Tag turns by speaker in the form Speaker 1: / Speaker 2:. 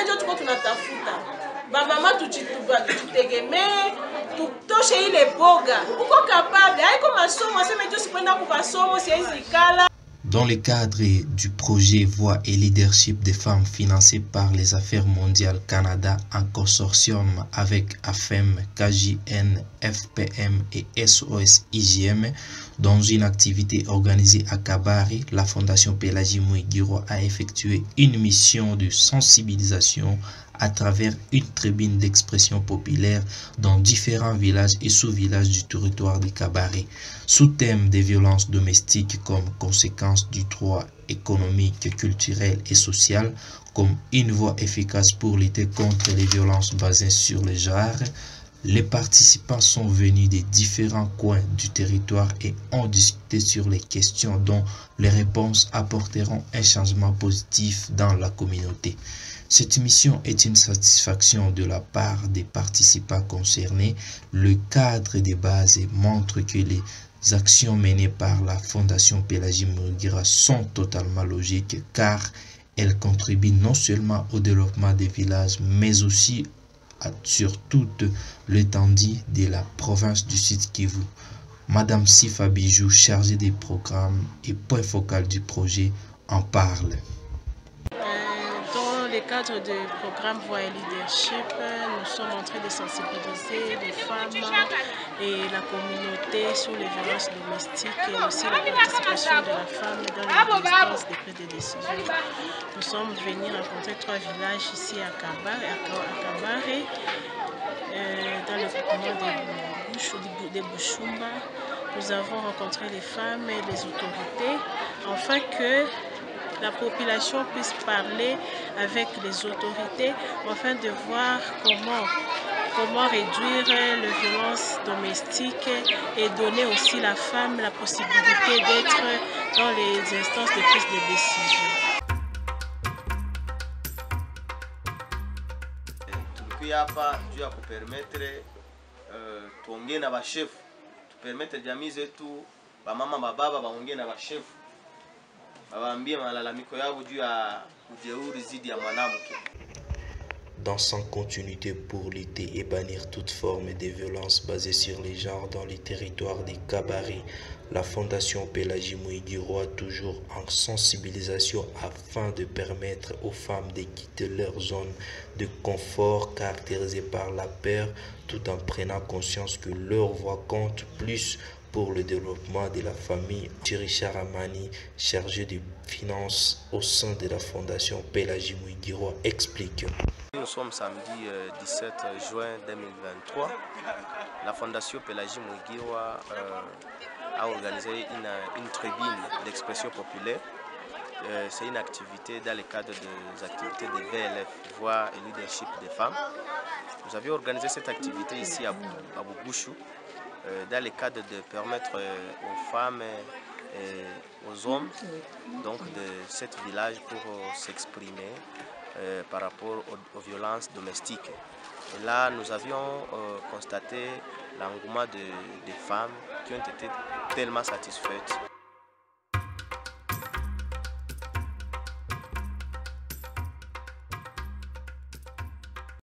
Speaker 1: ile ndio tuko tunatafuta. Ba mama tujitegemee, tutoshe ile boga. Uko capable, haiko masomo, sema tu sikwenda ku masomo, siwezi kala.
Speaker 2: Dans le cadre du projet Voix et Leadership des femmes financé par les Affaires mondiales Canada en consortium avec AFEM, KJN, FPM et SOS IGM, dans une activité organisée à Kabari, la Fondation Pélagie Mouigiro a effectué une mission de sensibilisation à travers une tribune d'expression populaire dans différents villages et sous-villages du territoire de Kabari, sous thème des violences domestiques comme conséquence du droit économique, culturel et social, comme une voie efficace pour lutter contre les violences basées sur le genre. Les participants sont venus des différents coins du territoire et ont discuté sur les questions dont les réponses apporteront un changement positif dans la communauté. Cette mission est une satisfaction de la part des participants concernés. Le cadre de base montre que les actions menées par la Fondation Pélagie Mouigiro sont totalement logiques car elles contribuent non seulement au développement des villages mais aussi sur toute l'étendue de la province du Sud Kivu. Madame Sifa Bijou, chargée des programmes et point focal du projet, en parle.
Speaker 1: Dans le cadre du programme Voix et Leadership, nous sommes en train de sensibiliser les femmes et la communauté sur les violences domestiques et aussi la participation de la femme dans l'existence des prises de décision. Nous sommes venus rencontrer 3 villages ici à Kabari, dans le groupement des Bouchoumba. Nous avons rencontré les femmes et les autorités afin que la population puisse parler avec les autorités afin de voir comment réduire les violences domestiques et donner aussi à la femme la possibilité d'être dans les instances de prise de décision.
Speaker 3: Hapa juu ya kupermettre tuongee na bashefu, tupermettre jamii zetu bamama bababa baongee na bashefu, bawaambie malalamiko yao juu ya ujeuri zidi ya mwanamke.
Speaker 2: Dans sa continuité pour lutter et bannir toute forme de violence basée sur les genres dans les territoires des Kabari, la Fondation Pélagie Mouigiro a toujours en sensibilisation afin de permettre aux femmes de quitter leur zone de confort caractérisée par la peur, tout en prenant conscience que leur voix compte plus pour le développement de la famille. Richard Amani, chargé de finances au sein de la Fondation Pélagie Mouigiro, explique.
Speaker 3: Nous sommes samedi 17 juin 2023. La Fondation Pélagie Mouigiro a organisé une tribune d'expression populaire. C'est une activité dans le cadre des activités de VLF, Voix et Leadership des femmes. Nous avions organisé cette activité ici à Boubouchou, dans le cadre de permettre aux femmes et aux hommes donc, de ce village pour s'exprimer par rapport aux violences domestiques. Et là, nous avions constaté l'engouement des femmes qui ont été tellement satisfaites